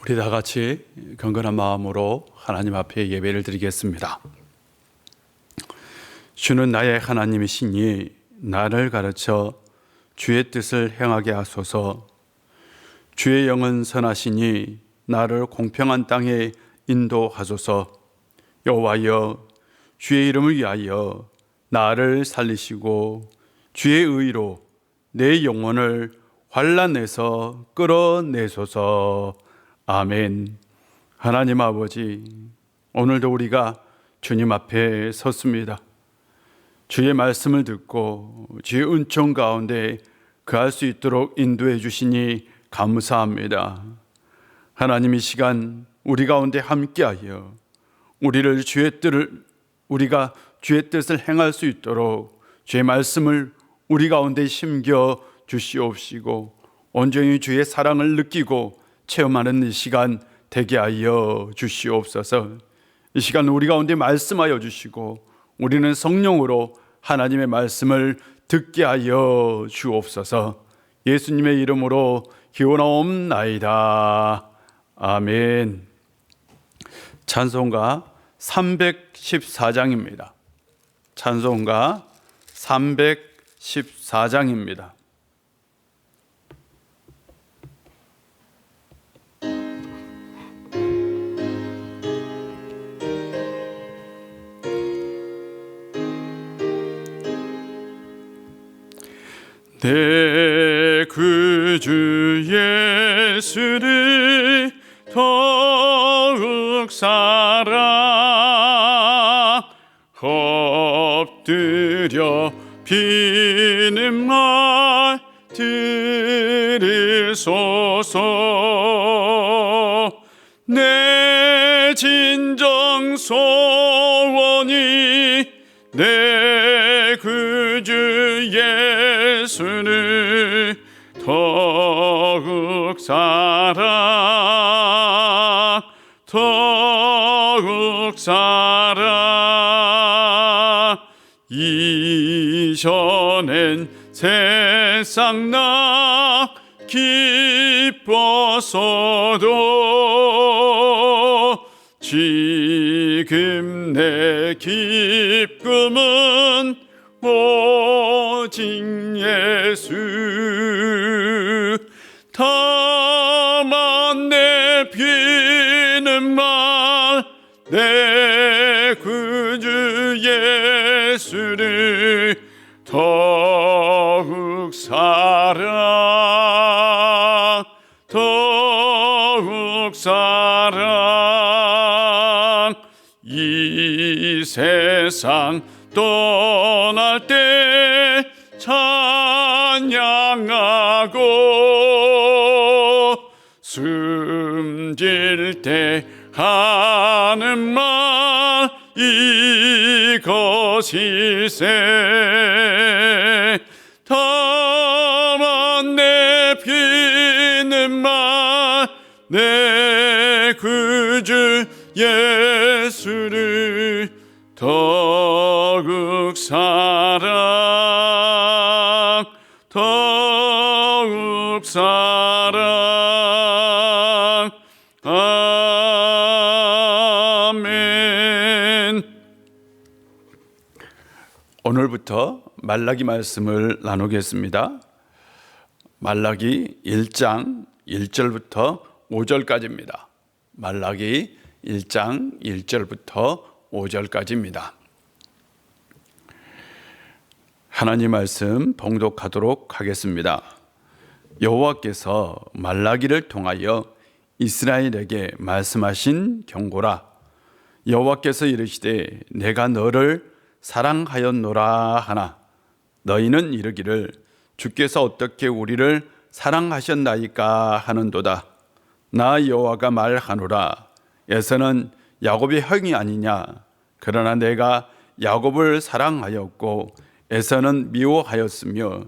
우리 다 같이 경건한 마음으로 하나님 앞에 예배를 드리겠습니다. 주는 나의 하나님이시니 나를 가르쳐 주의 뜻을 행하게 하소서. 주의 영은 선하시니 나를 공평한 땅에 인도하소서. 여호와여, 주의 이름을 위하여 나를 살리시고 주의 의로 내 영혼을 환난에서 끌어내소서. 아멘. 하나님 아버지, 오늘도 우리가 주님 앞에 섰습니다. 주의 말씀을 듣고 주의 은총 가운데 거할 수 있도록 인도해 주시니 감사합니다. 하나님, 이 시간 우리 가운데 함께하여 우리가 주의 뜻을 행할 수 있도록 주의 말씀을 우리 가운데 심겨 주시옵시고 온전히 주의 사랑을 느끼고 체험하는 이 시간 되게 하여 주시옵소서. 이 시간 우리 가운데 말씀하여 주시고 우리는 성령으로 하나님의 말씀을 듣게 하여 주옵소서. 예수님의 이름으로 기원하옵나이다. 아멘. 찬송가 314장입니다. 찬송가 314장입니다. 내 구주 예수를 더욱 사랑 엎드려 비는 말 들으소서. 내 진정 소원이 내 구주 예수를 더욱 사랑 이전엔 세상 나 기뻐서도 지금 내 기쁨은 오직 예수. 다만 내 비는 말 내 구주 예수를 더욱 사랑 이 세상 떠날 때 찬양하고 숨질 때 하는 말 이것일세. 다만 내 비는 말 내 구주 예수를 더욱 사랑 아멘. 오늘부터 말라기 말씀을 나누겠습니다. 말라기 1장 1절부터 5절까지입니다. 말라기 1장 1절부터 5절까지입니다. 하나님 말씀 봉독하도록 하겠습니다. 여호와께서 말라기를 통하여 이스라엘에게 말씀하신 경고라. 여호와께서 이르시되 내가 너를 사랑하였노라 하나 너희는 이르기를 주께서 어떻게 우리를 사랑하셨나이까 하는도다. 나 여호와가 말하노라. 에서는 야곱의 형이 아니냐. 그러나 내가 야곱을 사랑하였고 에서는 미워하였으며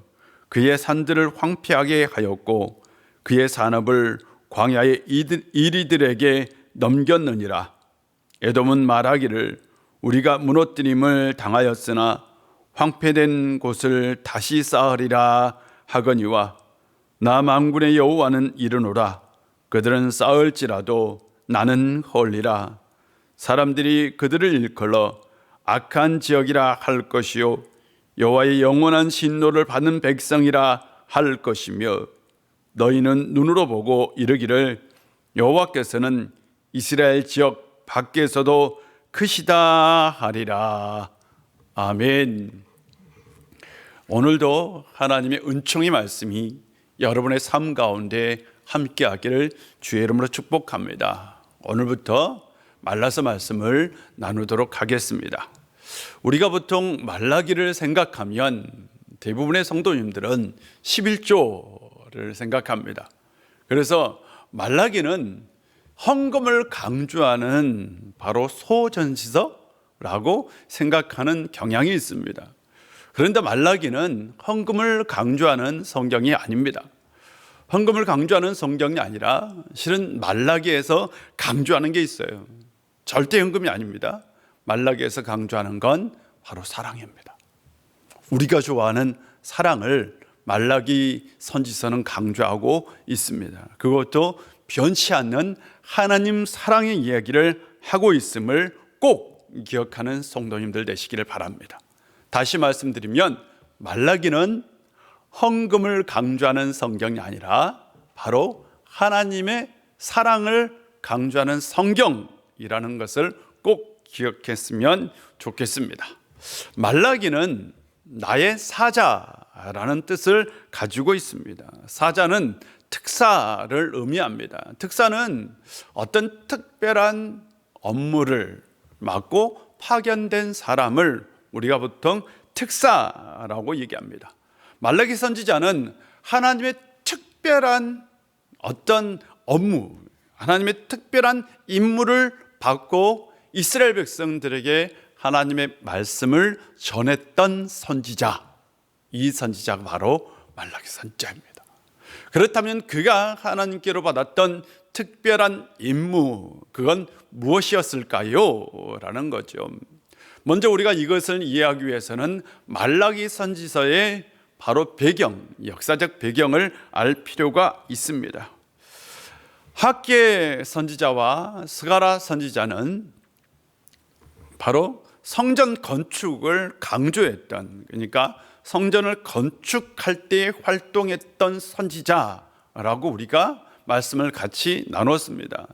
그의 산들을 황폐하게 하였고 그의 산업을 광야의 이리들에게 넘겼느니라. 에돔은 말하기를 우리가 무너뜨림을 당하였으나 황폐된 곳을 다시 쌓으리라 하거니와 나 만군의 여호와는 이르노라. 그들은 싸울지라도 나는 홀리라. 사람들이 그들을 일컬어 악한 지역이라 할 것이요 여호와의 영원한 진노를 받는 백성이라 할 것이며 너희는 눈으로 보고 이르기를 여호와께서는 이스라엘 지역 밖에서도 크시다 하리라. 아멘. 오늘도 하나님의 은총의 말씀이 여러분의 삶 가운데 함께하기를 주의 이름으로 축복합니다. 오늘부터 말라서 말씀을 나누도록 하겠습니다. 우리가 보통 말라기를 생각하면 대부분의 성도님들은 11조를 생각합니다. 그래서 말라기는 헌금을 강조하는 바로 소전시서라고 생각하는 경향이 있습니다. 그런데 말라기는 헌금을 강조하는 성경이 아닙니다. 헌금을 강조하는 성경이 아니라 실은 말라기에서 강조하는 게 있어요. 절대 헌금이 아닙니다. 말라기에서 강조하는 건 바로 사랑입니다. 우리가 좋아하는 사랑을 말라기 선지서는 강조하고 있습니다. 그것도 변치 않는 하나님 사랑의 이야기를 하고 있음을 꼭 기억하는 성도님들 되시기를 바랍니다. 다시 말씀드리면 말라기는 헌금을 강조하는 성경이 아니라 바로 하나님의 사랑을 강조하는 성경이라는 것을 꼭 기억했으면 좋겠습니다. 말라기는 나의 사자라는 뜻을 가지고 있습니다. 사자는 특사를 의미합니다. 특사는 어떤 특별한 업무를 맡고 파견된 사람을 우리가 보통 특사라고 얘기합니다. 말라기 선지자는 하나님의 특별한 어떤 업무, 하나님의 특별한 임무를 받고 이스라엘 백성들에게 하나님의 말씀을 전했던 선지자, 이 선지자가 바로 말라기 선지자입니다. 그렇다면 그가 하나님께로 받았던 특별한 임무, 그건 무엇이었을까요? 라는 거죠. 먼저 우리가 이것을 이해하기 위해서는 말라기 선지서의 바로 배경, 역사적 배경을 알 필요가 있습니다. 학개 선지자와 스가랴 선지자는 바로 성전 건축을 강조했던, 그러니까 성전을 건축할 때 활동했던 선지자라고 우리가 말씀을 같이 나눴습니다.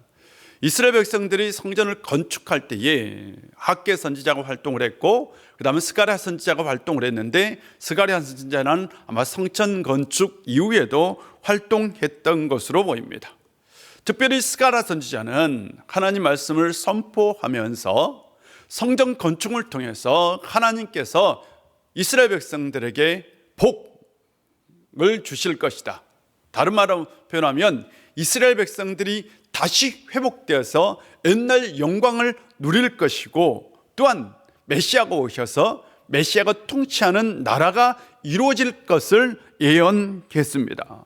이스라엘 백성들이 성전을 건축할 때에 학개 선지자가 활동을 했고 그 다음에 스가랴 선지자가 활동을 했는데 스가랴 선지자는 아마 성전 건축 이후에도 활동했던 것으로 보입니다. 특별히 스가랴 선지자는 하나님 말씀을 선포하면서 성전 건축을 통해서 하나님께서 이스라엘 백성들에게 복을 주실 것이다. 다른 말로 표현하면 이스라엘 백성들이 다시 회복되어서 옛날 영광을 누릴 것이고 또한 메시아가 오셔서 메시아가 통치하는 나라가 이루어질 것을 예언했습니다.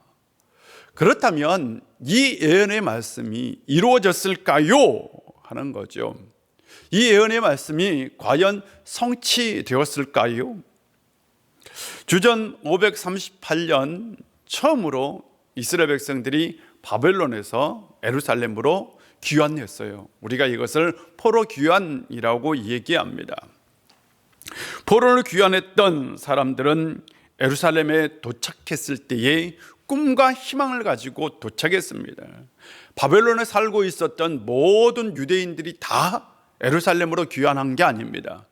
그렇다면 이 예언의 말씀이 이루어졌을까요? 하는 거죠. 이 예언의 말씀이 과연 성취되었을까요? 주전 538년 처음으로 이스라엘 백성들이 바벨론에서 예루살렘으로 귀환했어요. 우리가 이것을 포로 귀환이라고 얘기합니다. 포로를 귀환했던 사람들은 예루살렘에 도착했을 때에 꿈과 희망을 가지고 도착했습니다. 바벨론에 살고 있었던 모든 유대인들이 다 예루살렘으로 귀환한 게 아닙니다.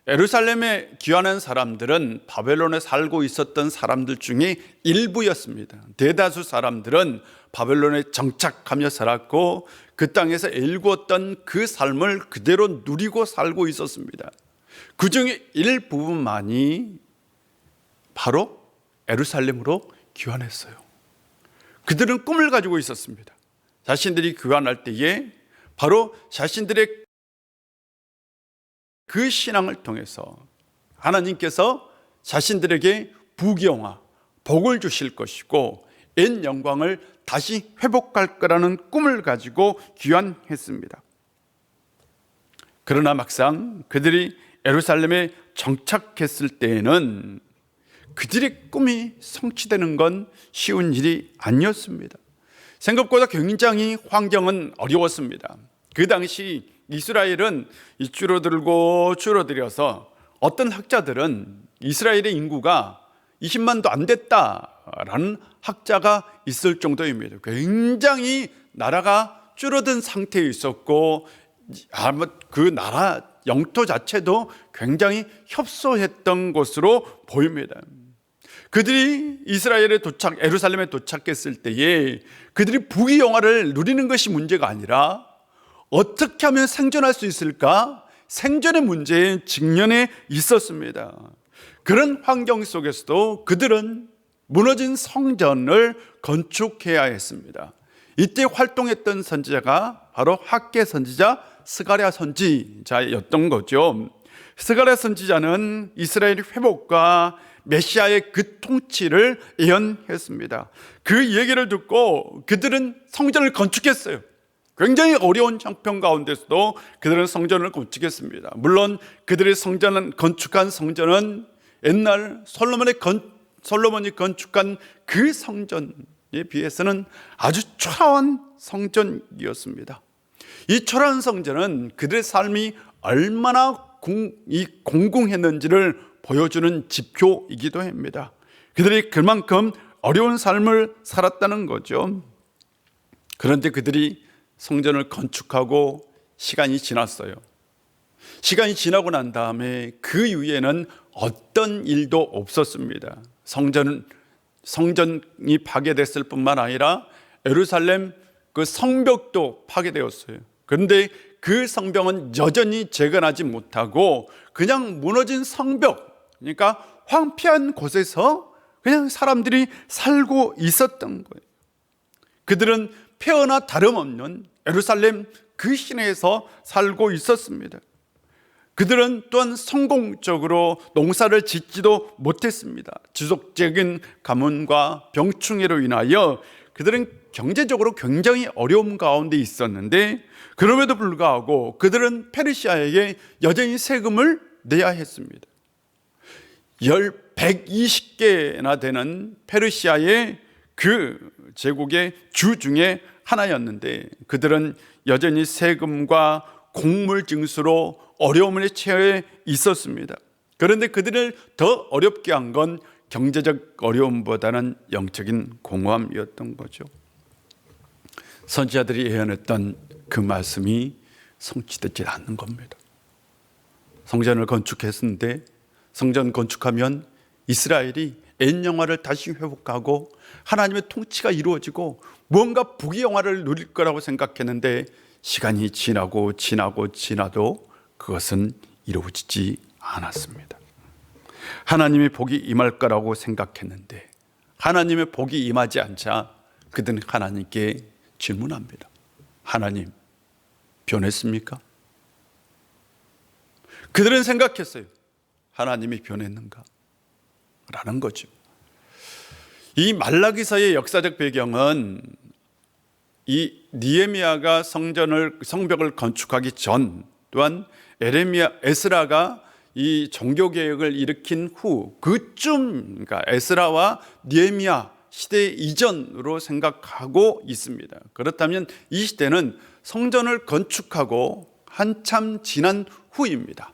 예루살렘에 귀환한 사람들은 바벨론에 살고 있었던 사람들 중에 일부였습니다. 대다수 사람들은 바벨론에 정착하며 살았고 그 땅에서 일구었던 그 삶을 그대로 누리고 살고 있었습니다. 그 중에 일부분만이 바로 예루살렘으로 귀환했어요. 그들은 꿈을 가지고 있었습니다. 자신들이 귀환할 때에 바로 자신들의 그 신앙을 통해서 하나님께서 자신들에게 부귀영화, 복을 주실 것이고 옛 영광을 다시 회복할 거라는 꿈을 가지고 귀환했습니다. 그러나 막상 그들이 예루살렘에 정착했을 때에는 그들의 꿈이 성취되는 건 쉬운 일이 아니었습니다. 생각보다 굉장히 환경은 어려웠습니다. 그 당시 이스라엘은 줄어들어서 어떤 학자들은 이스라엘의 인구가 20만도 안 됐다라는 학자가 있을 정도입니다. 굉장히 나라가 줄어든 상태에 있었고 그 나라 영토 자체도 굉장히 협소했던 것으로 보입니다. 그들이 예루살렘에 도착했을 때에 그들이 부귀영화를 누리는 것이 문제가 아니라 어떻게 하면 생존할 수 있을까? 생존의 문제에 직면해 있었습니다. 그런 환경 속에서도 그들은 무너진 성전을 건축해야 했습니다. 이때 활동했던 선지자가 바로 학개 선지자 스가랴 선지자였던 거죠. 스가랴 선지자는 이스라엘의 회복과 메시아의 그 통치를 예언했습니다. 그 얘기를 듣고 그들은 성전을 건축했어요. 굉장히 어려운 형편 가운데서도 그들은 성전을 건축했습니다. 물론 그들의 건축한 성전은 옛날 솔로몬이 건축한 그 성전에 비해서는 아주 초라한 성전이었습니다. 이 초라한 성전은 그들의 삶이 얼마나 공공했는지를 보여주는 지표이기도 합니다. 그들이 그만큼 어려운 삶을 살았다는 거죠. 그런데 그들이 성전을 건축하고 시간이 지났어요. 시간이 지나고 난 다음에 그 이후에는 어떤 일도 없었습니다. 성전이 파괴됐을 뿐만 아니라 예루살렘 그 성벽도 파괴되었어요. 그런데 그 성벽은 여전히 재건하지 못하고 그냥 무너진 성벽, 그러니까 황폐한 곳에서 그냥 사람들이 살고 있었던 거예요. 그들은 폐허나 다름없는 예루살렘 그 시내에서 살고 있었습니다. 그들은 또한 성공적으로 농사를 짓지도 못했습니다. 지속적인 가뭄과 병충해로 인하여 그들은 경제적으로 굉장히 어려움 가운데 있었는데, 그럼에도 불구하고 그들은 페르시아에게 여전히 세금을 내야 했습니다. 120개나 되는 페르시아의 그 제국의 주 중에 하나였는데 그들은 여전히 세금과 곡물 징수로 어려움에 처해 있었습니다. 그런데 그들을 더 어렵게 한 건 경제적 어려움보다는 영적인 공허함이었던 거죠. 선지자들이 예언했던 그 말씀이 성취되지 않는 겁니다. 성전을 건축했는데 성전 건축하면 이스라엘이 옛영화를 다시 회복하고 하나님의 통치가 이루어지고 무언가 부귀영화를 누릴 거라고 생각했는데 시간이 지나도 그것은 이루어지지 않았습니다. 하나님의 복이 임할 거라고 생각했는데 하나님의 복이 임하지 않자 그들은 하나님께 질문합니다. 하나님, 변했습니까? 그들은 생각했어요. 하나님이 변했는가? 라는 거죠. 이 말라기서의 역사적 배경은 이 느헤미야가 성벽을 건축하기 전, 또한 에스라가 이 종교개혁을 일으킨 후 그쯤, 그러니까 에스라와 느헤미야 시대 이전으로 생각하고 있습니다. 그렇다면 이 시대는 성전을 건축하고 한참 지난 후입니다.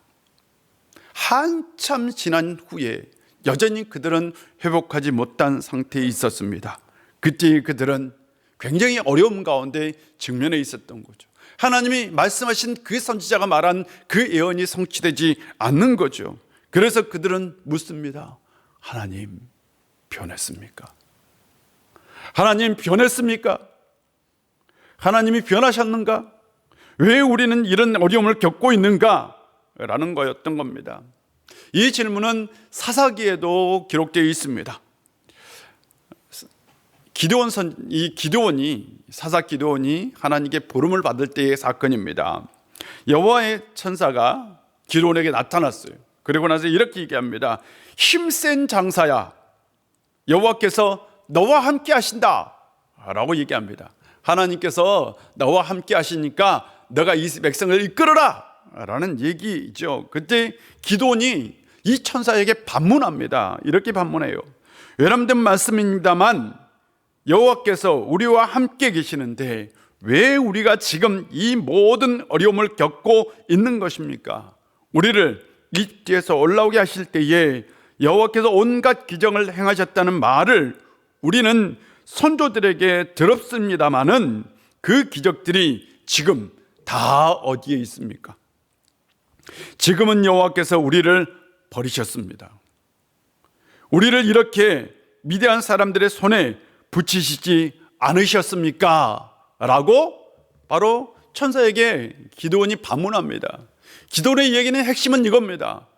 한참 지난 후에 여전히 그들은 회복하지 못한 상태에 있었습니다. 그때 그들은 굉장히 어려움 가운데 직면해 있었던 거죠. 하나님이 말씀하신 그 선지자가 말한 그 예언이 성취되지 않는 거죠. 그래서 그들은 묻습니다. 하나님, 변했습니까? 하나님, 변했습니까? 하나님이 변하셨는가? 왜 우리는 이런 어려움을 겪고 있는가? 라는 거였던 겁니다. 이 질문은 사사기에도 기록되어 있습니다. 사사 기드온이 하나님께 부름을 받을 때의 사건입니다. 여호와의 천사가 기드온에게 나타났어요. 그리고 나서 이렇게 얘기합니다. 힘센 장사야, 여호와께서 너와 함께 하신다 라고 얘기합니다. 하나님께서 너와 함께 하시니까 너가 이 백성을 이끌어라 라는 얘기죠. 그때 기드온이 이 천사에게 반문합니다. 이렇게 반문해요. 외람된 말씀입니다만 여호와께서 우리와 함께 계시는데 왜 우리가 지금 이 모든 어려움을 겪고 있는 것입니까? 우리를 이집트에서 올라오게 하실 때에 여호와께서 온갖 기적을 행하셨다는 말을 우리는 선조들에게 들었습니다마는 그 기적들이 지금 다 어디에 있습니까? 지금은 여호와께서 우리를 버리셨습니다. 우리를 이렇게 미디안 사람들의 손에 붙이시지 않으셨습니까? 라고 바로 천사에게 기드온이 반문합니다. 기드온의 얘기는 핵심은 이겁니다.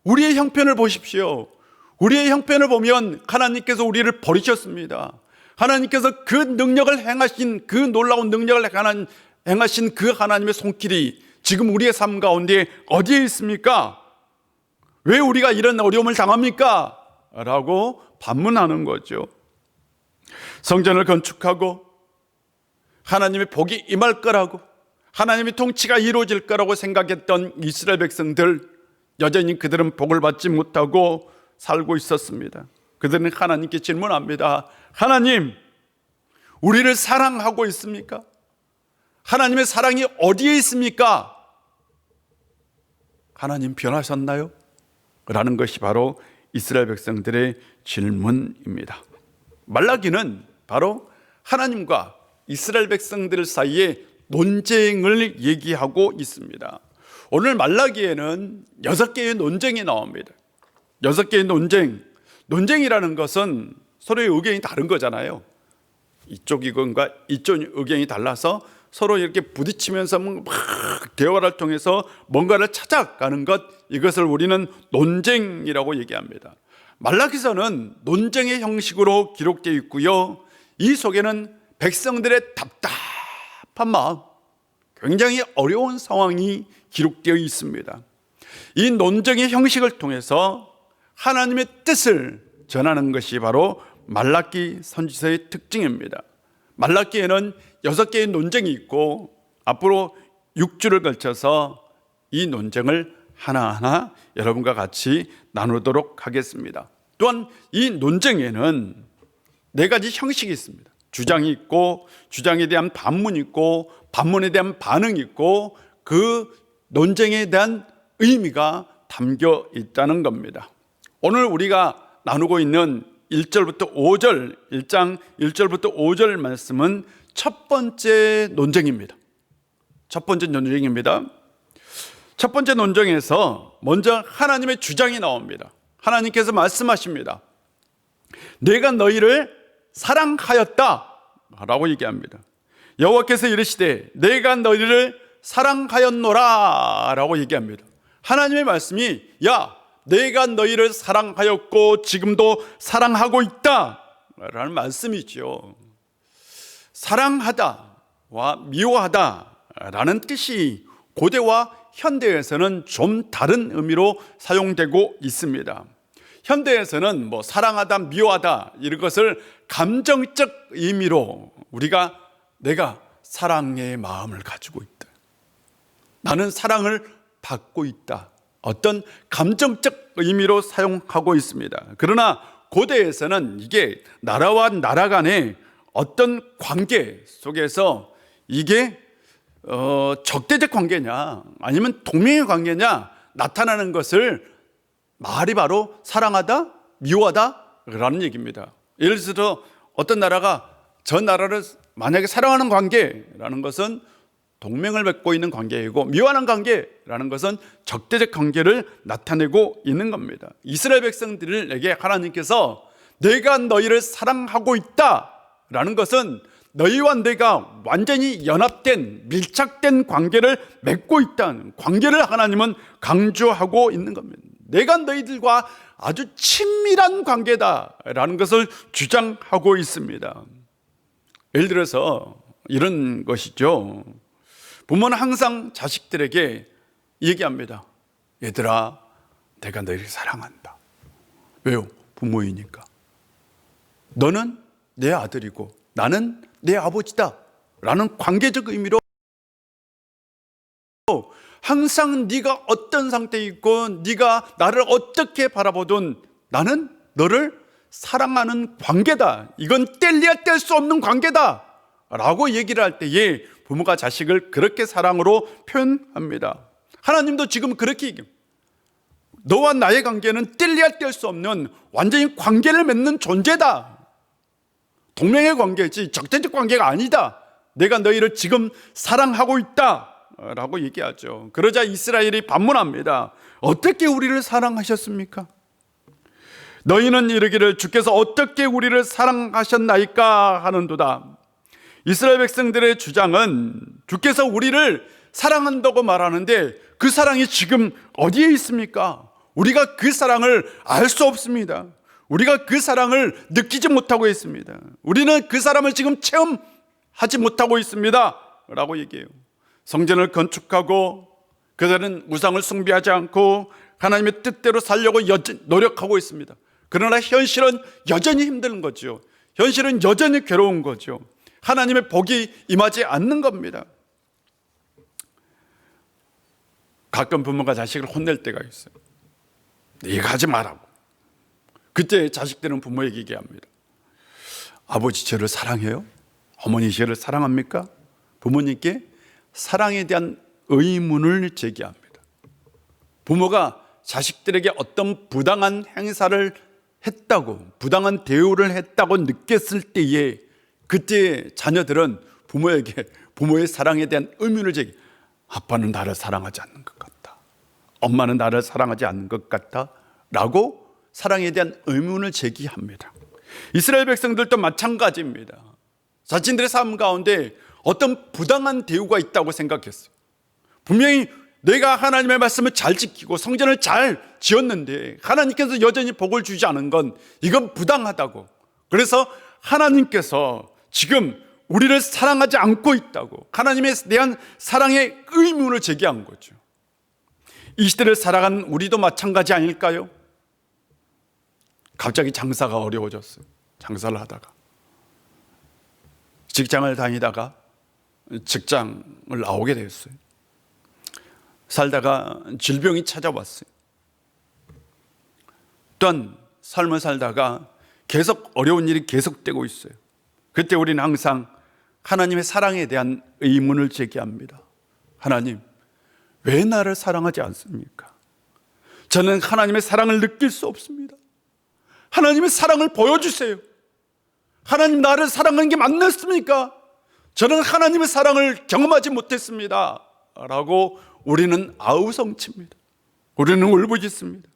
우리의 형편을 보십시오. 우리의 형편을 보면 하나님께서 우리를 버리셨습니다. 하나님께서 그 능력을 행하신, 그 놀라운 능력을 행하신 그 하나님의 손길이 지금 우리의 삶 가운데 어디에 있습니까? 왜 우리가 이런 어려움을 당합니까? 라고 반문하는 거죠. 성전을 건축하고 하나님의 복이 임할 거라고, 하나님의 통치가 이루어질 거라고 생각했던 이스라엘 백성들, 여전히 그들은 복을 받지 못하고 살고 있었습니다. 그들은 하나님께 질문합니다. 하나님, 우리를 사랑하고 있습니까? 하나님의 사랑이 어디에 있습니까? 하나님 변하셨나요? 라는 것이 바로 이스라엘 백성들의 질문입니다. 말라기는 바로 하나님과 이스라엘 백성들 사이에 논쟁을 얘기하고 있습니다. 오늘 말라기에는 6개의 논쟁이 나옵니다. 6개의 논쟁이라는 것은 서로의 의견이 다른 거잖아요. 이쪽 의견과 이쪽 의견이 달라서 서로 이렇게 부딪히면서 막 대화를 통해서 뭔가를 찾아가는 것, 이것을 우리는 논쟁이라고 얘기합니다. 말라기서는 논쟁의 형식으로 기록되어 있고요, 이 속에는 백성들의 답답한 마음, 굉장히 어려운 상황이 기록되어 있습니다. 이 논쟁의 형식을 통해서 하나님의 뜻을 전하는 것이 바로 말라기 선지서의 특징입니다. 말라기에는 6개의 논쟁이 있고 앞으로 6주를 걸쳐서 이 논쟁을 하나하나 여러분과 같이 나누도록 하겠습니다. 또한 이 논쟁에는 4가지 형식이 있습니다. 주장이 있고, 주장에 대한 반문이 있고, 반문에 대한 반응이 있고, 그 논쟁에 대한 의미가 담겨 있다는 겁니다. 오늘 우리가 나누고 있는 1절부터 5절, 1장 1절부터 5절 말씀은 첫 번째 논쟁입니다. 첫 번째 논쟁에서 먼저 하나님의 주장이 나옵니다. 하나님께서 말씀하십니다. 내가 너희를 사랑하였다 라고 얘기합니다. 여호와께서 이르시되 내가 너희를 사랑하였노라 라고 얘기합니다. 하나님의 말씀이 야, 내가 너희를 사랑하였고 지금도 사랑하고 있다 라는 말씀이죠. 사랑하다와 미워하다 라는 뜻이 고대와 현대에서는 좀 다른 의미로 사용되고 있습니다. 현대에서는 사랑하다, 미워하다 이런 것을 감정적 의미로 내가 사랑의 마음을 가지고 있다, 나는 사랑을 받고 있다, 어떤 감정적 의미로 사용하고 있습니다. 그러나 고대에서는 이게 나라와 나라 간의 어떤 관계 속에서 이게 적대적 관계냐 아니면 동맹의 관계냐 나타나는 것을 말이 바로 사랑하다, 미워하다 라는 얘기입니다. 예를 들어서 어떤 나라가 저 나라를 만약에 사랑하는 관계라는 것은 동맹을 맺고 있는 관계이고, 미워하는 관계라는 것은 적대적 관계를 나타내고 있는 겁니다. 이스라엘 백성들에게 하나님께서 내가 너희를 사랑하고 있다 라는 것은 너희와 내가 완전히 연합된 밀착된 관계를 맺고 있다는 관계를 하나님은 강조하고 있는 겁니다. 내가 너희들과 아주 친밀한 관계다라는 것을 주장하고 있습니다. 예를 들어서 이런 것이죠. 부모는 항상 자식들에게 얘기합니다. 얘들아, 내가 너희를 사랑한다. 왜요? 부모이니까. 너는 내 아들이고 나는 내 아버지다 라는 관계적 의미로 항상 네가 어떤 상태에 있고 네가 나를 어떻게 바라보든 나는 너를 사랑하는 관계다. 이건 뗄래야 뗄 수 없는 관계다 라고 얘기를 할 때에 부모가 자식을 그렇게 사랑으로 표현합니다. 하나님도 지금 그렇게 얘기합니다. 너와 나의 관계는 뗄래야 뗄 수 없는 완전히 관계를 맺는 존재다. 동맹의 관계지 적대적 관계가 아니다. 내가 너희를 지금 사랑하고 있다 라고 얘기하죠. 그러자 이스라엘이 반문합니다. 어떻게 우리를 사랑하셨습니까? 너희는 이르기를 주께서 어떻게 우리를 사랑하셨나이까 하는도다. 이스라엘 백성들의 주장은 주께서 우리를 사랑한다고 말하는데 그 사랑이 지금 어디에 있습니까? 우리가 그 사랑을 알 수 없습니다. 우리가 그 사랑을 느끼지 못하고 있습니다. 우리는 그 사람을 지금 체험하지 못하고 있습니다 라고 얘기해요. 성전을 건축하고 그들은 우상을 숭배하지 않고 하나님의 뜻대로 살려고 노력하고 있습니다. 그러나 현실은 여전히 힘든 거죠. 현실은 여전히 괴로운 거죠. 하나님의 복이 임하지 않는 겁니다. 가끔 부모가 자식을 혼낼 때가 있어요. 네가 하지 말라고. 그때 자식들은 부모에게 얘기합니다. 아버지 저를 사랑해요? 어머니 저를 사랑합니까? 부모님께 사랑에 대한 의문을 제기합니다. 부모가 자식들에게 어떤 부당한 행사를 했다고, 부당한 대우를 했다고 느꼈을 때에 그때 자녀들은 부모에게 부모의 사랑에 대한 의문을 제기. 아빠는 나를 사랑하지 않는 것 같다. 엄마는 나를 사랑하지 않는 것 같다 라고 사랑에 대한 의문을 제기합니다. 이스라엘 백성들도 마찬가지입니다. 자신들의 삶 가운데 어떤 부당한 대우가 있다고 생각했어요. 분명히 내가 하나님의 말씀을 잘 지키고 성전을 잘 지었는데 하나님께서 여전히 복을 주지 않은 건 이건 부당하다고. 그래서 하나님께서 지금 우리를 사랑하지 않고 있다고 하나님에 대한 사랑의 의문을 제기한 거죠. 이 시대를 살아가는 우리도 마찬가지 아닐까요? 갑자기 장사가 어려워졌어요. 장사를 하다가 직장을 다니다가 직장을 나오게 됐어요. 살다가 질병이 찾아왔어요. 또한 삶을 살다가 계속 어려운 일이 계속되고 있어요. 그때 우리는 항상 하나님의 사랑에 대한 의문을 제기합니다. 하나님, 왜 나를 사랑하지 않습니까? 저는 하나님의 사랑을 느낄 수 없습니다. 하나님의 사랑을 보여주세요. 하나님 나를 사랑하는 게 맞습니까? 저는 하나님의 사랑을 경험하지 못했습니다 라고 우리는 아우성칩니다. 우리는 울부짖습니다.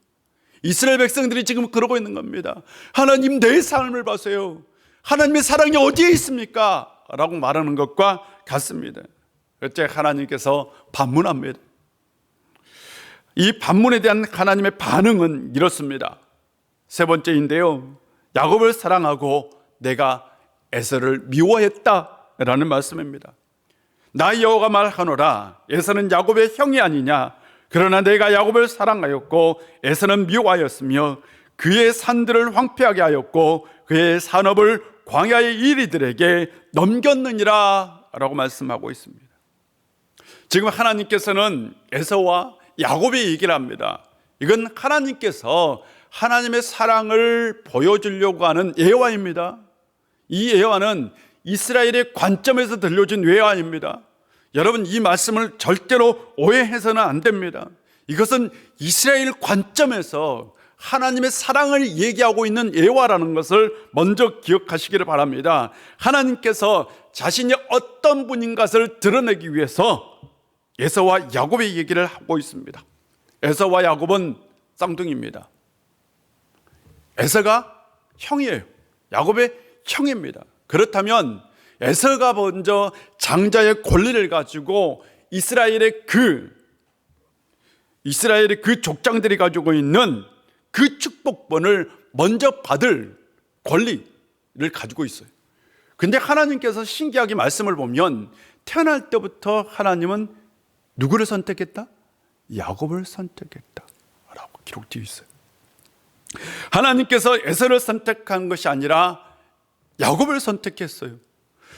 이스라엘 백성들이 지금 그러고 있는 겁니다. 하나님 내 삶을 보세요. 하나님의 사랑이 어디에 있습니까? 라고 말하는 것과 같습니다. 그때 하나님께서 반문합니다. 이 반문에 대한 하나님의 반응은 이렇습니다. 세 번째인데요, 야곱을 사랑하고 내가 에서를 미워했다라는 말씀입니다. 나 여호와가 말하노라, 에서는 야곱의 형이 아니냐. 그러나 내가 야곱을 사랑하였고 에서는 미워하였으며 그의 산들을 황폐하게 하였고 그의 산업을 광야의 이리들에게 넘겼느니라 라고 말씀하고 있습니다. 지금 하나님께서는 에서와 야곱의 얘기를 합니다. 이건 하나님께서 하나님의 사랑을 보여주려고 하는 예화입니다. 이 예화는 이스라엘의 관점에서 들려준 예화입니다. 여러분, 이 말씀을 절대로 오해해서는 안 됩니다. 이것은 이스라엘 관점에서 하나님의 사랑을 얘기하고 있는 예화라는 것을 먼저 기억하시기를 바랍니다. 하나님께서 자신이 어떤 분인 것을 드러내기 위해서 에서와 야곱의 얘기를 하고 있습니다. 에서와 야곱은 쌍둥이입니다. 에서가 형이에요. 야곱의 형입니다. 그렇다면 에서가 먼저 장자의 권리를 가지고 이스라엘의 그 족장들이 가지고 있는 그 축복권을 먼저 받을 권리를 가지고 있어요. 근데 하나님께서 신기하게 말씀을 보면 태어날 때부터 하나님은 누구를 선택했다? 야곱을 선택했다 라고 기록되어 있어요. 하나님께서 에서를 선택한 것이 아니라 야곱을 선택했어요.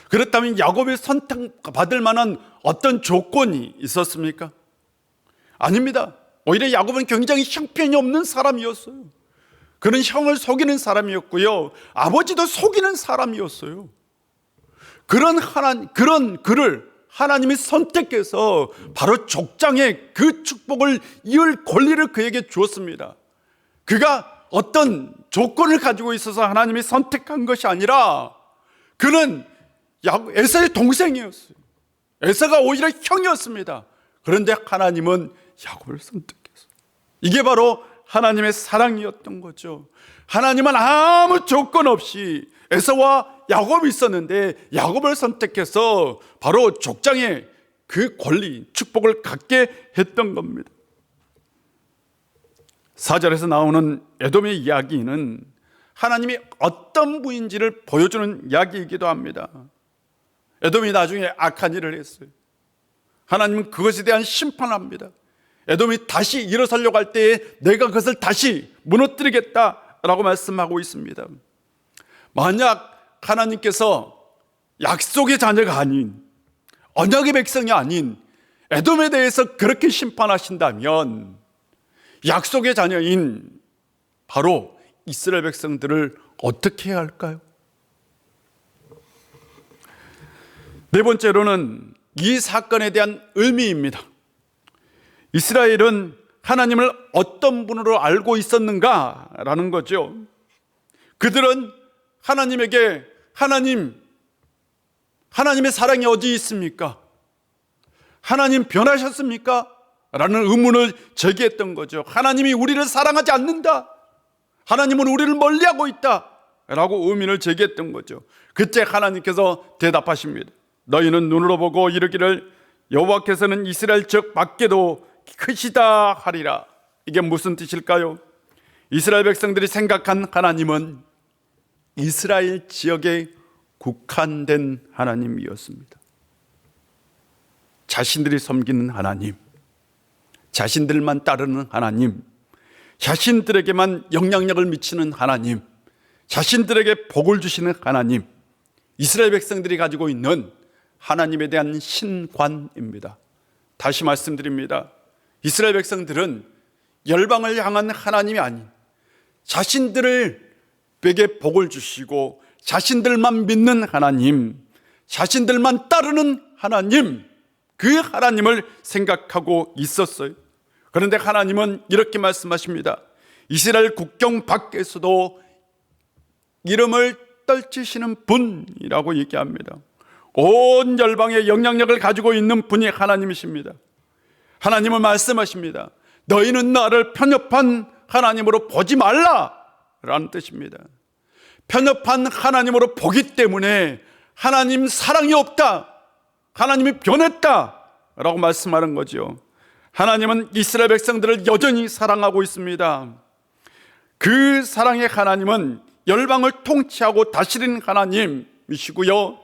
그렇다면 야곱이 선택받을 만한 어떤 조건이 있었습니까? 아닙니다. 오히려 야곱은 굉장히 형편이 없는 사람이었어요. 그는 형을 속이는 사람이었고요, 아버지도 속이는 사람이었어요. 그런 그를 하나님이 선택해서 바로 족장의 그 축복을 이을 권리를 그에게 주었습니다. 그가 어떤 조건을 가지고 있어서 하나님이 선택한 것이 아니라 그는 에서의 동생이었어요. 에서가 오히려 형이었습니다. 그런데 하나님은 야곱을 선택했어요. 이게 바로 하나님의 사랑이었던 거죠. 하나님은 아무 조건 없이 에서와 야곱이 있었는데 야곱을 선택해서 바로 족장의 그 권리, 축복을 갖게 했던 겁니다. 4절에서 나오는 에돔의 이야기는 하나님이 어떤 분인지를 보여주는 이야기이기도 합니다. 에돔이 나중에 악한 일을 했어요. 하나님은 그것에 대한 심판합니다. 에돔이 다시 일어서려고 할 때에 내가 그것을 다시 무너뜨리겠다라고 말씀하고 있습니다. 만약 하나님께서 약속의 자녀가 아닌, 언약의 백성이 아닌 에돔에 대해서 그렇게 심판하신다면 약속의 자녀인 바로 이스라엘 백성들을 어떻게 해야 할까요? 네 번째로는 이 사건에 대한 의미입니다. 이스라엘은 하나님을 어떤 분으로 알고 있었는가라는 거죠. 그들은 하나님에게 하나님의 사랑이 어디 있습니까? 하나님 변하셨습니까? 라는 의문을 제기했던 거죠. 하나님이 우리를 사랑하지 않는다. 하나님은 우리를 멀리하고 있다. 라고 의문을 제기했던 거죠. 그때 하나님께서 대답하십니다. 너희는 눈으로 보고 이르기를 여호와께서는 이스라엘 적 밖에도 크시다 하리라. 이게 무슨 뜻일까요? 이스라엘 백성들이 생각한 하나님은 이스라엘 지역에 국한된 하나님이었습니다. 자신들이 섬기는 하나님, 자신들만 따르는 하나님, 자신들에게만 영향력을 미치는 하나님, 자신들에게 복을 주시는 하나님, 이스라엘 백성들이 가지고 있는 하나님에 대한 신관입니다. 다시 말씀드립니다. 이스라엘 백성들은 열방을 향한 하나님이 아닌 자신들에게 복을 주시고 자신들만 믿는 하나님, 자신들만 따르는 하나님, 그 하나님을 생각하고 있었어요. 그런데 하나님은 이렇게 말씀하십니다. 이스라엘 국경 밖에서도 이름을 떨치시는 분이라고 얘기합니다. 온 열방의 영향력을 가지고 있는 분이 하나님이십니다. 하나님은 말씀하십니다. 너희는 나를 편협한 하나님으로 보지 말라라는 뜻입니다. 편협한 하나님으로 보기 때문에 하나님 사랑이 없다, 하나님이 변했다 라고 말씀하는 거죠. 하나님은 이스라엘 백성들을 여전히 사랑하고 있습니다. 그 사랑의 하나님은 열방을 통치하고 다스리는 하나님이시고요,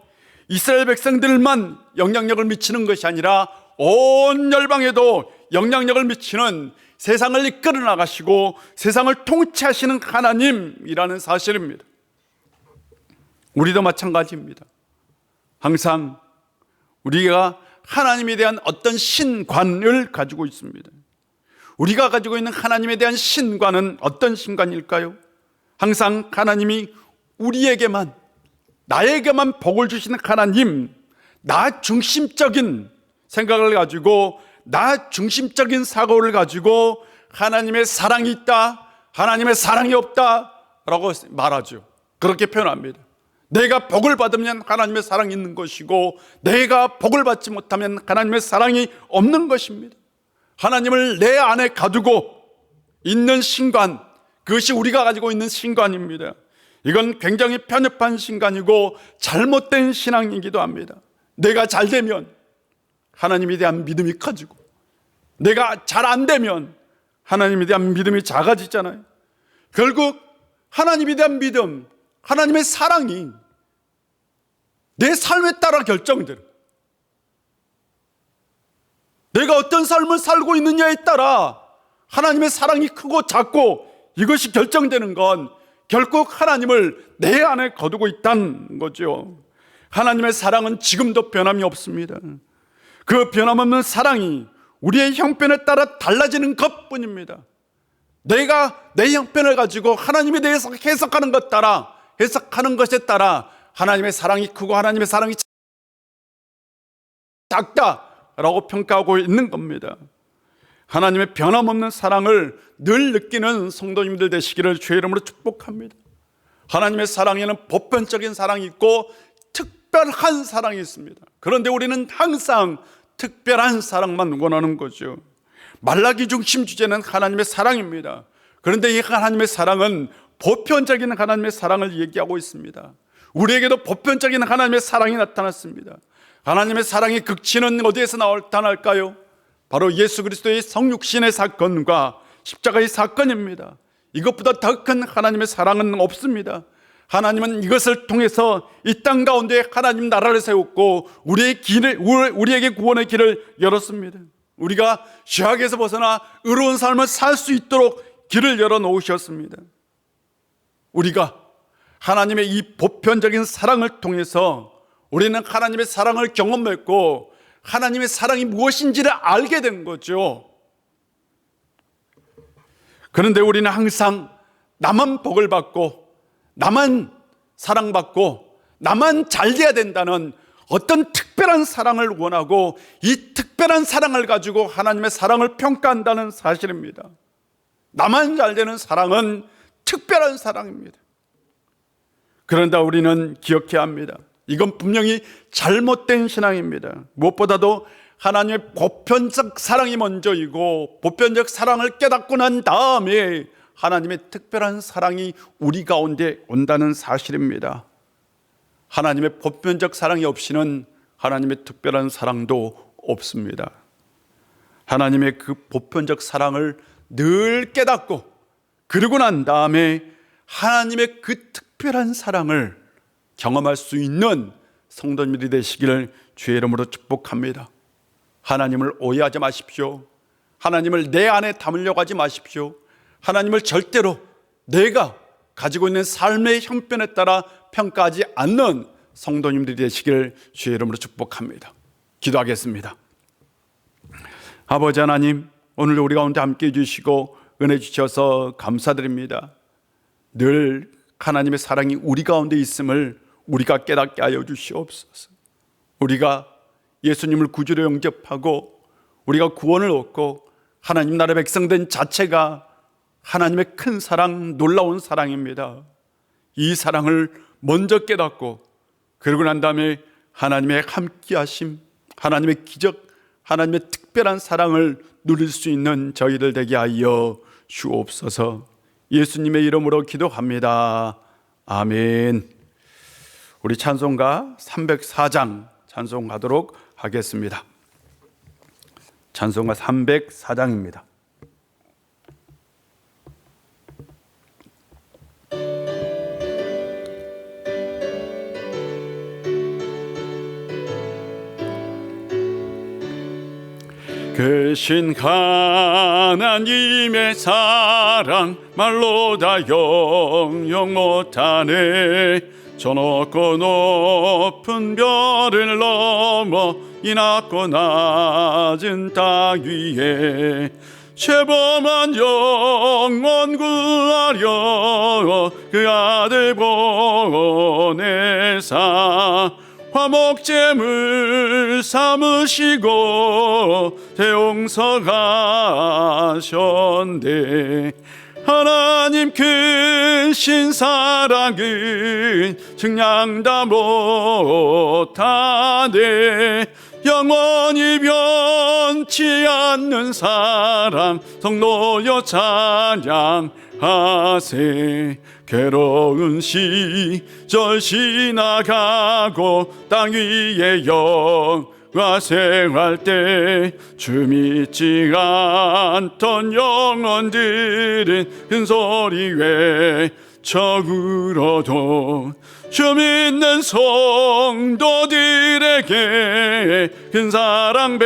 이스라엘 백성들만 영향력을 미치는 것이 아니라 온 열방에도 영향력을 미치는, 세상을 이끌어 나가시고 세상을 통치하시는 하나님이라는 사실입니다. 우리도 마찬가지입니다. 항상 우리가 하나님에 대한 어떤 신관을 가지고 있습니다. 우리가 가지고 있는 하나님에 대한 신관은 어떤 신관일까요? 항상 하나님이 우리에게만, 나에게만 복을 주시는 하나님, 나 중심적인 생각을 가지고, 나 중심적인 사고를 가지고 하나님의 사랑이 있다, 하나님의 사랑이 없다 라고 말하죠. 그렇게 표현합니다. 내가 복을 받으면 하나님의 사랑이 있는 것이고, 내가 복을 받지 못하면 하나님의 사랑이 없는 것입니다. 하나님을 내 안에 가두고 있는 신관, 그것이 우리가 가지고 있는 신관입니다. 이건 굉장히 편협한 신관이고 잘못된 신앙이기도 합니다. 내가 잘 되면 하나님에 대한 믿음이 커지고, 내가 잘 안 되면 하나님에 대한 믿음이 작아지잖아요. 결국 하나님에 대한 믿음, 하나님의 사랑이 내 삶에 따라 결정돼요. 내가 어떤 삶을 살고 있느냐에 따라 하나님의 사랑이 크고 작고 이것이 결정되는 건 결국 하나님을 내 안에 거두고 있다는 거죠. 하나님의 사랑은 지금도 변함이 없습니다. 그 변함없는 사랑이 우리의 형편에 따라 달라지는 것뿐입니다. 내가 내 형편을 가지고 하나님에 대해서 해석하는 것에 따라 하나님의 사랑이 크고 하나님의 사랑이 작다라고 평가하고 있는 겁니다. 하나님의 변함없는 사랑을 늘 느끼는 성도님들 되시기를 주의 이름으로 축복합니다. 하나님의 사랑에는 보편적인 사랑이 있고 특별한 사랑이 있습니다. 그런데 우리는 항상 특별한 사랑만 원하는 거죠. 말라기 중심 주제는 하나님의 사랑입니다. 그런데 이 하나님의 사랑은 보편적인 하나님의 사랑을 얘기하고 있습니다. 우리에게도 보편적인 하나님의 사랑이 나타났습니다. 하나님의 사랑의 극치는 어디에서 나타날까요? 바로 예수 그리스도의 성육신의 사건과 십자가의 사건입니다. 이것보다 더 큰 하나님의 사랑은 없습니다. 하나님은 이것을 통해서 이 땅 가운데 하나님 나라를 세웠고 우리에게 구원의 길을 열었습니다. 우리가 죄악에서 벗어나 의로운 삶을 살 수 있도록 길을 열어놓으셨습니다. 우리가 하나님의 이 보편적인 사랑을 통해서 우리는 하나님의 사랑을 경험했고 하나님의 사랑이 무엇인지를 알게 된 거죠. 그런데 우리는 항상 나만 복을 받고 나만 사랑받고 나만 잘 돼야 된다는 어떤 특별한 사랑을 원하고 이 특별한 사랑을 가지고 하나님의 사랑을 평가한다는 사실입니다. 나만 잘 되는 사랑은 특별한 사랑입니다. 그런데 우리는 기억해야 합니다. 이건 분명히 잘못된 신앙입니다. 무엇보다도 하나님의 보편적 사랑이 먼저이고 보편적 사랑을 깨닫고 난 다음에 하나님의 특별한 사랑이 우리 가운데 온다는 사실입니다. 하나님의 보편적 사랑이 없이는 하나님의 특별한 사랑도 없습니다. 하나님의 그 보편적 사랑을 늘 깨닫고 그러고 난 다음에 하나님의 그 특별한 사랑을 경험할 수 있는 성도님들이 되시기를 주의 이름으로 축복합니다. 하나님을 오해하지 마십시오. 하나님을 내 안에 담으려고 하지 마십시오. 하나님을 절대로 내가 가지고 있는 삶의 형편에 따라 평가하지 않는 성도님들이 되시기를 주의 이름으로 축복합니다. 기도하겠습니다. 아버지 하나님, 오늘 우리 가운데 함께해 주시고 은혜 주셔서 감사드립니다. 늘 하나님의 사랑이 우리 가운데 있음을 우리가 깨닫게 하여 주시옵소서. 우리가 예수님을 구주로 영접하고 우리가 구원을 얻고 하나님 나라의 백성 된 자체가 하나님의 큰 사랑, 놀라운 사랑입니다. 이 사랑을 먼저 깨닫고 그러고 난 다음에 하나님의 함께하심, 하나님의 기적, 하나님의 특별한 사랑을 누릴 수 있는 저희들 되게 하여 주옵소서. 예수님의 이름으로 기도합니다. 아멘. 우리 찬송가 304장 찬송하도록 하겠습니다. 찬송가 304장입니다. 크신 하나님의 사랑 말로 다 영영 못하네. 저 높고 높은 별을 넘어 이 낮고 낮은 땅 위에 죄범한 영혼 구하려 그 아들 보내사 화목제물 삼으시고 대용서가셨네. 하나님 크신 사랑은 증량 다 못하네. 영원히 변치 않는 사랑 성도여 찬양하세. 괴로운 시절 지나가고 땅 위에 영화 생활 때 주 믿지 않던 영혼들은 큰 소리 외쳐 울어도 주 믿는 성도들에게 큰 사랑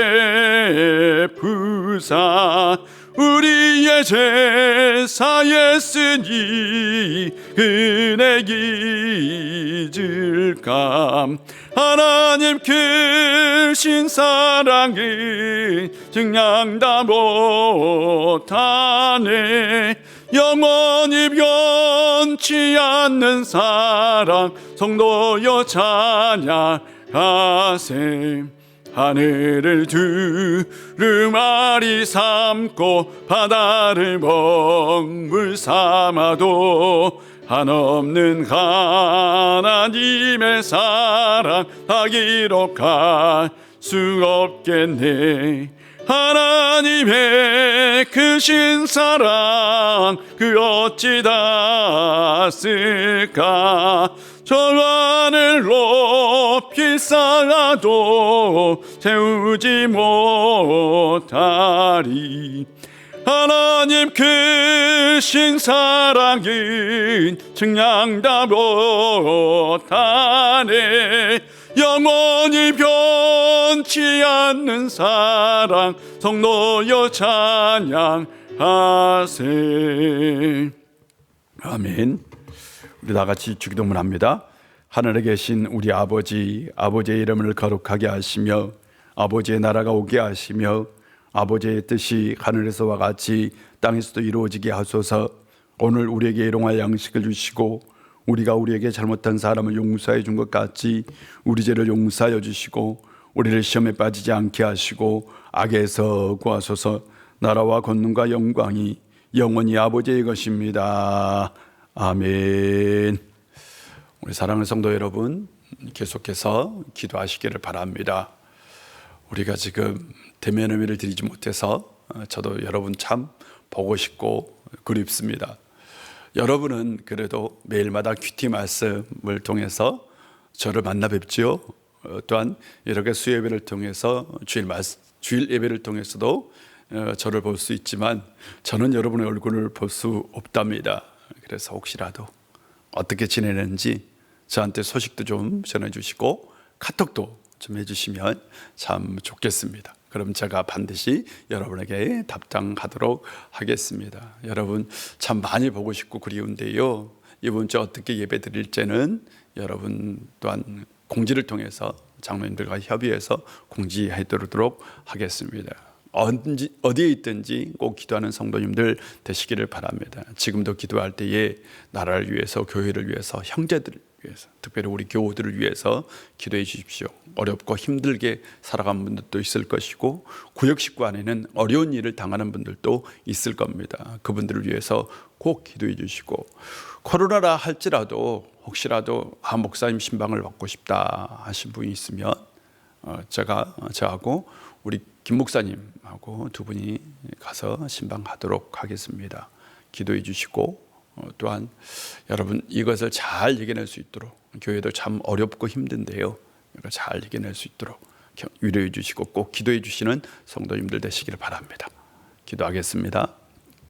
베푸사 우리의 제사에 쓰니 은혜 잊을까. 하나님 크신 사랑은 증량다 못하네. 영원히 변치 않는 사랑 성도여 찬양하세. 하늘을 두루마리 삼고 바다를 먹물 삼아도 한없는 하나님의 사랑 다 기록할 수 없겠네. 하나님의 크신 사랑 그 어찌 닿았을까. 저 하늘 높이 쌓아도 채우지 못하리. 하나님 크신 사랑은 증량다 못하네. 영원히 변치 않는 사랑 성도여 찬양하세. 아멘. 우리 다 같이 주기도문 합니다. 하늘에 계신 우리 아버지, 아버지의 이름을 거룩하게 하시며 아버지의 나라가 오게 하시며 아버지의 뜻이 하늘에서와 같이 땅에서도 이루어지게 하소서. 오늘 우리에게 일용할 양식을 주시고 우리가 우리에게 잘못한 사람을 용서해 준 것 같이 우리 죄를 용서하여 주시고 우리를 시험에 빠지지 않게 하시고 악에서 구하소서. 나라와 권능과 영광이 영원히 아버지의 것입니다. 아멘. 우리 사랑하는 성도 여러분, 계속해서 기도하시기를 바랍니다. 우리가 지금 대면 의미를 드리지 못해서 저도 여러분 참 보고 싶고 그립습니다. 여러분은 그래도 매일마다 큐티 말씀을 통해서 저를 만나 뵙지요. 또한 이렇게 수예배를 통해서 주일 예배를 통해서도 저를 볼 수 있지만 저는 여러분의 얼굴을 볼 수 없답니다. 그래서 혹시라도 어떻게 지내는지 저한테 소식도 좀 전해주시고 카톡도 좀 해주시면 참 좋겠습니다. 그럼 제가 반드시 여러분에게 답장하도록 하겠습니다. 여러분 참 많이 보고 싶고 그리운데요, 이번 주 어떻게 예배 드릴지는 여러분 또한 공지를 통해서 장로님들과 협의해서 공지해드리도록 하겠습니다. 어디에 있든지 꼭 기도하는 성도님들 되시기를 바랍니다. 지금도 기도할 때에 나라를 위해서, 교회를 위해서, 형제들을 위해서, 특별히 우리 교우들을 위해서 기도해 주십시오. 어렵고 힘들게 살아간 분들도 있을 것이고 구역 식구 안에는 어려운 일을 당하는 분들도 있을 겁니다. 그분들을 위해서 꼭 기도해 주시고, 코로나라 할지라도 혹시라도 목사님 신방을 받고 싶다 하신 분이 있으면 저하고 우리 김 목사님하고 두 분이 가서 신방하도록 하겠습니다. 기도해 주시고 또한 여러분 이것을 잘 이겨낼 수 있도록, 교회도 참 어렵고 힘든데요, 이걸 잘 이겨낼 수 있도록 위로해 주시고 꼭 기도해 주시는 성도님들 되시기를 바랍니다. 기도하겠습니다.